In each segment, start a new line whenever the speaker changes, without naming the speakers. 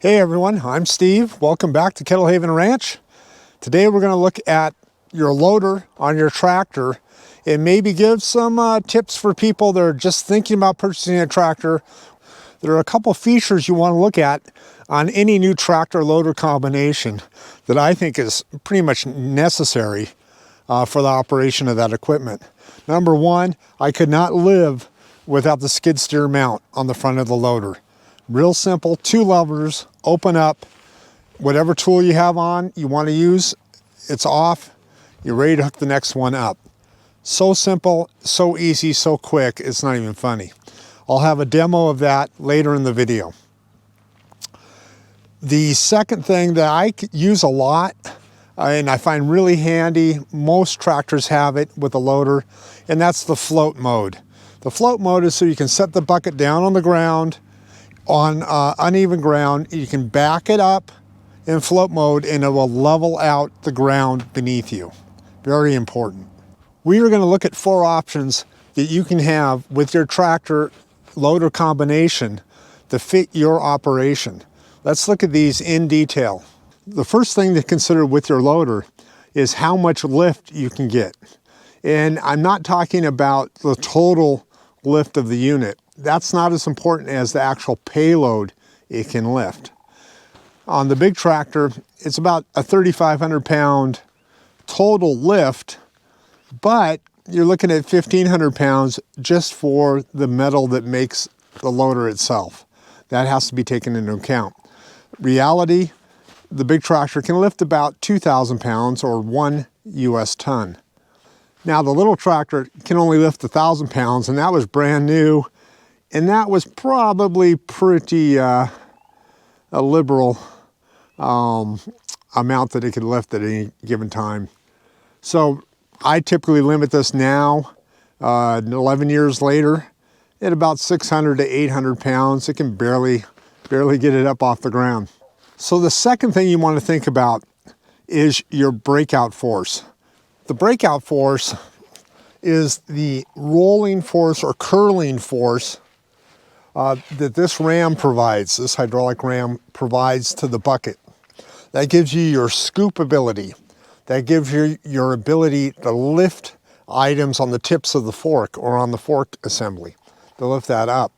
Hey everyone, I'm Steve. Welcome back to Kettlehaven Ranch. Today we're going to look at your loader on your tractor and maybe give some tips for people that are just thinking about purchasing a tractor. There are a couple features you want to look at on any new tractor loader combination that I think is pretty much necessary for the operation of that equipment. Number one, I could not live without the skid steer mount on the front of the loader. Real simple, 2 levers, open up, whatever tool you have on, you want to use, it's off, you're ready to hook the next one up. So simple, so easy, so quick, it's not even funny. I'll have a demo of that later in the video. The second thing that I use a lot, and I find really handy, most tractors have it with a loader, and that's the float mode. The float mode is so you can set the bucket down on the ground, on uneven ground, you can back it up in float mode and it will level out the ground beneath you. Very important. We are going to look at 4 options that you can have with your tractor loader combination to fit your operation. Let's look at these in detail. The first thing to consider with your loader is how much lift you can get. And I'm not talking about the total lift of the unit. That's not as important as the actual payload it can lift. On the big tractor, it's about a 3,500 pound total lift, but you're looking at 1,500 pounds just for the metal that makes the loader itself. That has to be taken into account. Reality, the big tractor can lift about 2,000 pounds or 1 US ton. Now the little tractor can only lift 1,000 pounds, and that was brand new. And that was probably pretty a liberal amount that it could lift at any given time. So I typically limit this now, 11 years later, at about 600 to 800 pounds. It can barely get it up off the ground. So the second thing you want to think about is your breakout force. The breakout force is the rolling force or curling force that this ram provides, this hydraulic ram provides to the bucket. That gives you your scoop ability. That gives you your ability to lift items on the tips of the fork or on the fork assembly, to lift that up.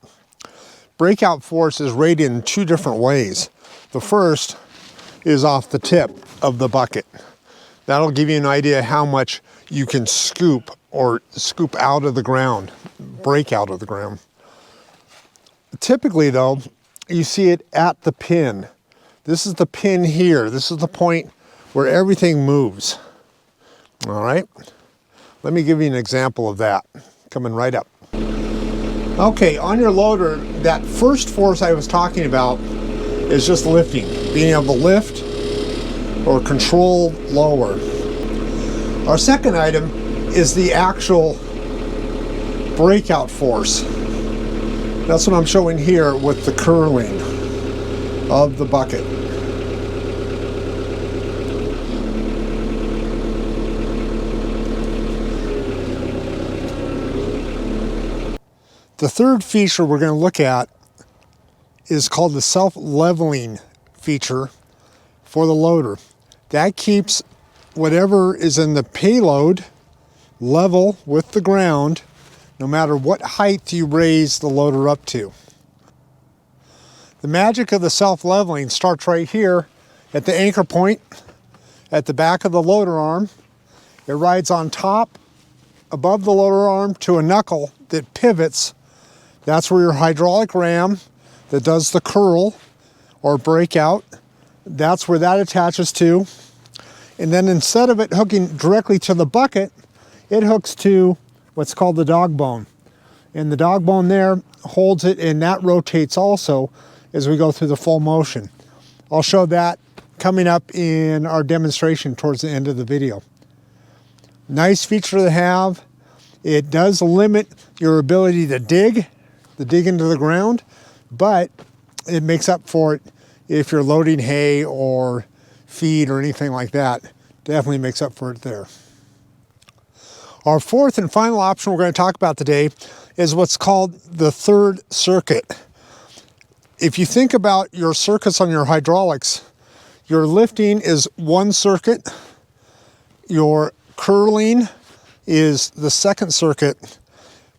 Breakout force is rated in 2 different ways. The first is off the tip of the bucket. That'll give you an idea how much you can scoop or scoop out of the ground, break out of the ground. Typically though, you see it at the pin. This is the pin here. This is the point where everything moves. All right, let me give you an example of that, coming right up. Okay, on your loader, that first force I was talking about is just lifting, being able to lift or control lower. Our second item is the actual breakout force. That's what I'm showing here with the curling of the bucket. The third feature we're going to look at is called the self-leveling feature for the loader. That keeps whatever is in the payload level with the ground, no matter what height you raise the loader up to. The magic of the self-leveling starts right here at the anchor point at the back of the loader arm. It rides on top above the loader arm to a knuckle that pivots. That's where your hydraulic ram that does the curl or breakout, that's where that attaches to. And then instead of it hooking directly to the bucket, it hooks to what's called the dog bone. And the dog bone there holds it, and that rotates also as we go through the full motion. I'll show that coming up in our demonstration towards the end of the video. Nice feature to have. It does limit your ability to dig into the ground, but it makes up for it if you're loading hay or feed or anything like that. Definitely makes up for it there. Our fourth and final option we're going to talk about today is what's called the third circuit. if you think about your circuits on your hydraulics, your lifting is one circuit, your curling is the second circuit.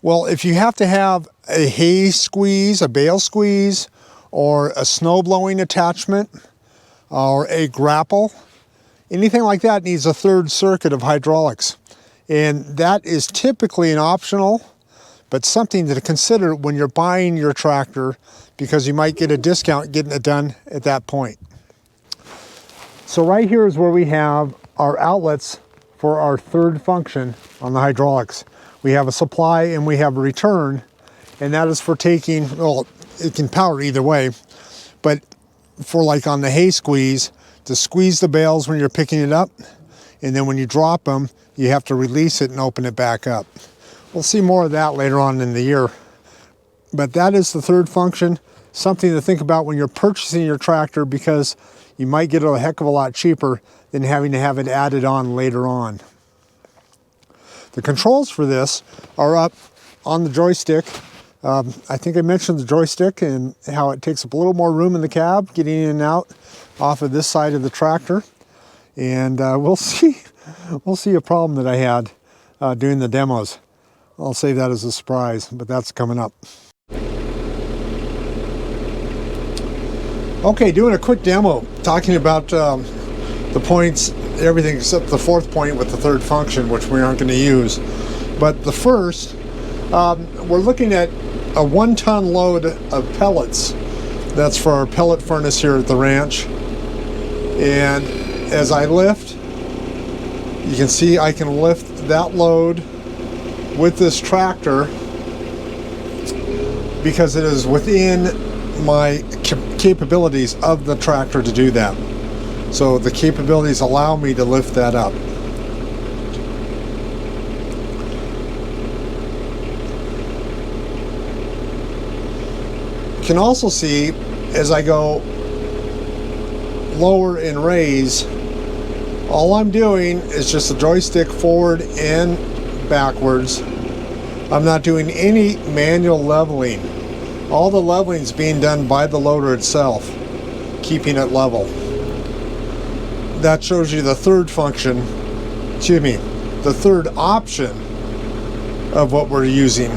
Well, if you have to have a hay squeeze, a bale squeeze, or a snow blowing attachment, or a grapple, anything like that needs a third circuit of hydraulics. And that is typically an optional, but something to consider when you're buying your tractor, because you might get a discount getting it done at that point. So right here is where we have our outlets for our third function on the hydraulics. We have a supply and we have a return, and that is for taking, well, it can power either way, but for like on the hay squeeze, to squeeze the bales when you're picking it up, and then when you drop them, you have to release it and open it back up. We'll see more of that later on in the year. But that is the third function, something to think about when you're purchasing your tractor, because you might get it a heck of a lot cheaper than having to have it added on later on. The controls for this are up on the joystick. I think I mentioned the joystick and how it takes up a little more room in the cab, getting in and out off of this side of the tractor. And we'll see a problem that I had doing the demos. I'll save that as a surprise, but that's coming up. Okay, doing a quick demo, talking about the points, everything except the fourth point with the third function, which we aren't going to use. But the first, we're looking at a 1-ton load of pellets. That's for our pellet furnace here at the ranch. And as I lift, you can see I can lift that load with this tractor because it is within my capabilities of the tractor to do that. So the capabilities allow me to lift that up. You can also see as I go lower and raise, all I'm doing is just a joystick forward and backwards. I'm not doing any manual leveling. All the leveling is being done by the loader itself, keeping it level. That shows you the third function, the third option of what we're using.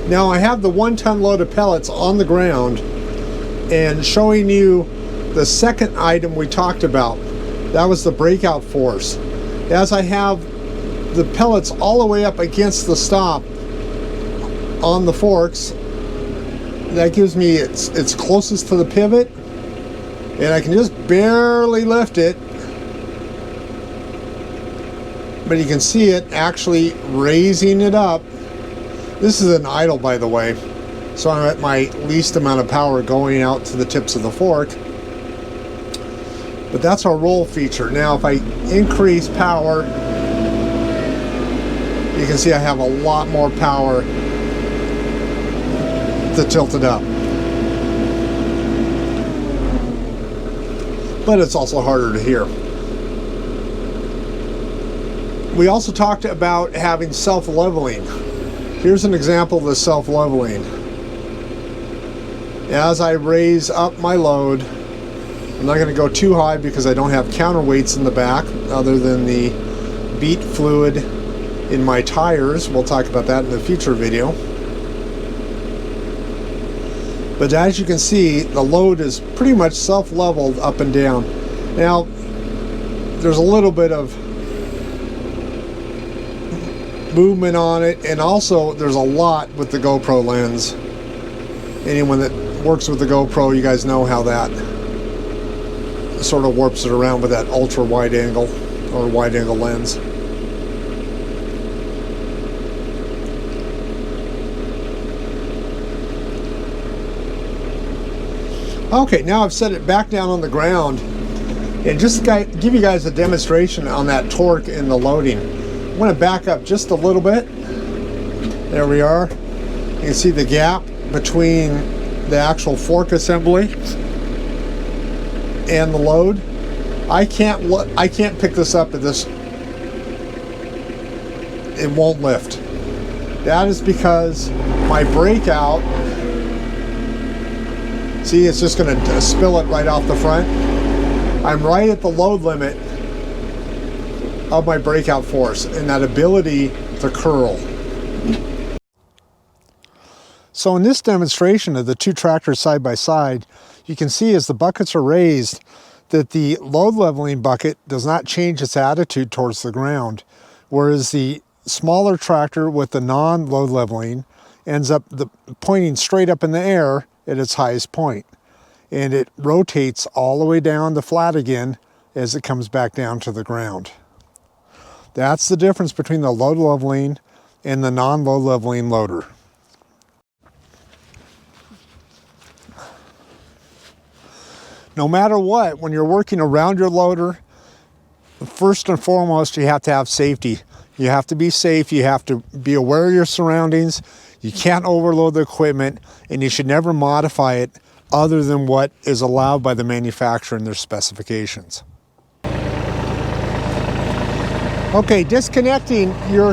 Now I have the 1-ton load of pellets on the ground and showing you the second item we talked about. That was the breakout force. As I have the pellets all the way up against the stop on the forks, that gives me it's closest to the pivot, and I can just barely lift it, but you can see it actually raising it up. This is an idle, by the way, so I'm at my least amount of power going out to the tips of the fork. But that's our roll feature. Now if I increase power, you can see I have a lot more power to tilt it up. But it's also harder to hear. We also talked about having self-leveling. Here's an example of the self-leveling. As I raise up my load, I'm not going to go too high because I don't have counterweights in the back other than the beat fluid in my tires. We'll talk about that in a future video. But as you can see, the load is pretty much self-leveled up and down. Now, there's a little bit of movement on it, and also there's a lot with the GoPro lens. Anyone that works with the GoPro, you guys know how that sort of warps it around with that ultra wide angle or wide angle lens. Okay, now I've set it back down on the ground, and just to give you guys a demonstration on that torque and the loading, I'm going to back up just a little bit. There we are. You can see the gap between the actual fork assembly and the load. I can't pick this up at this. It won't lift. That is because my Breakout, see, it's just going to spill it right off the front. I'm right at the load limit of my Breakout force and that ability to curl. So in this demonstration of the two tractors side by side, you can see as the buckets are raised that the load leveling bucket does not change its attitude towards the ground, whereas the smaller tractor with the non-load leveling ends up pointing straight up in the air at its highest point. And it rotates all the way down the flat again as it comes back down to the ground. That's the difference between the load leveling and the non-load leveling loader. No matter what, when you're working around your loader, first and foremost, you have to have safety. You have to be safe, you have to be aware of your surroundings, you can't overload the equipment, and you should never modify it other than what is allowed by the manufacturer and their specifications. Okay, disconnecting your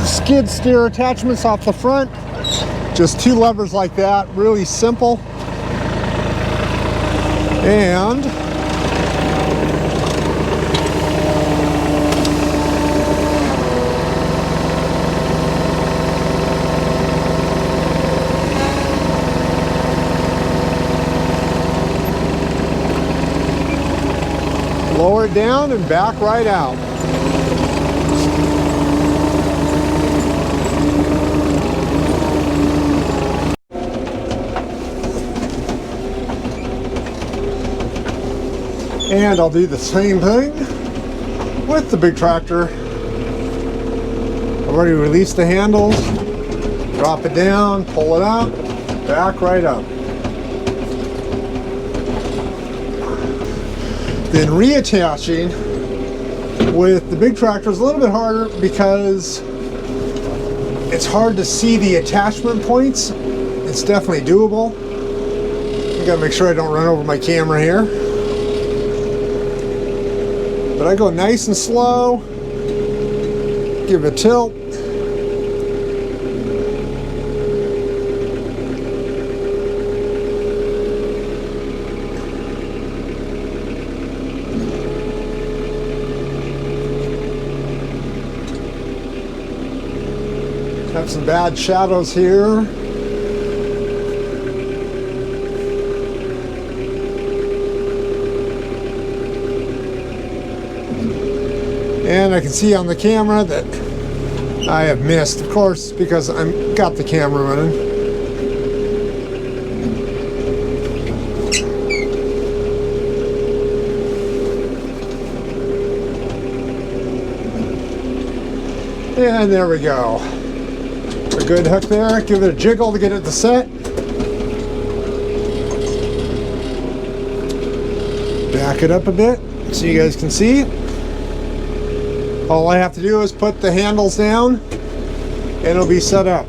skid steer attachments off the front. Just two levers like that, really simple. And lower it down and back right out. And I'll do the same thing with the big tractor. I've already released the handles. Drop it down, pull it up, back right up. Then reattaching with the big tractor is a little bit harder because it's hard to see the attachment points. It's definitely doable. I gotta make sure I don't run over my camera here. But I go nice and slow, give it a tilt. Have some bad shadows here. And I can see on the camera that I have missed, of course, because I've got the camera running. And there we go. A good hook there. Give it a jiggle to get it to set. Back it up a bit so you guys can see. All I have to do is put the handles down and it'll be set up.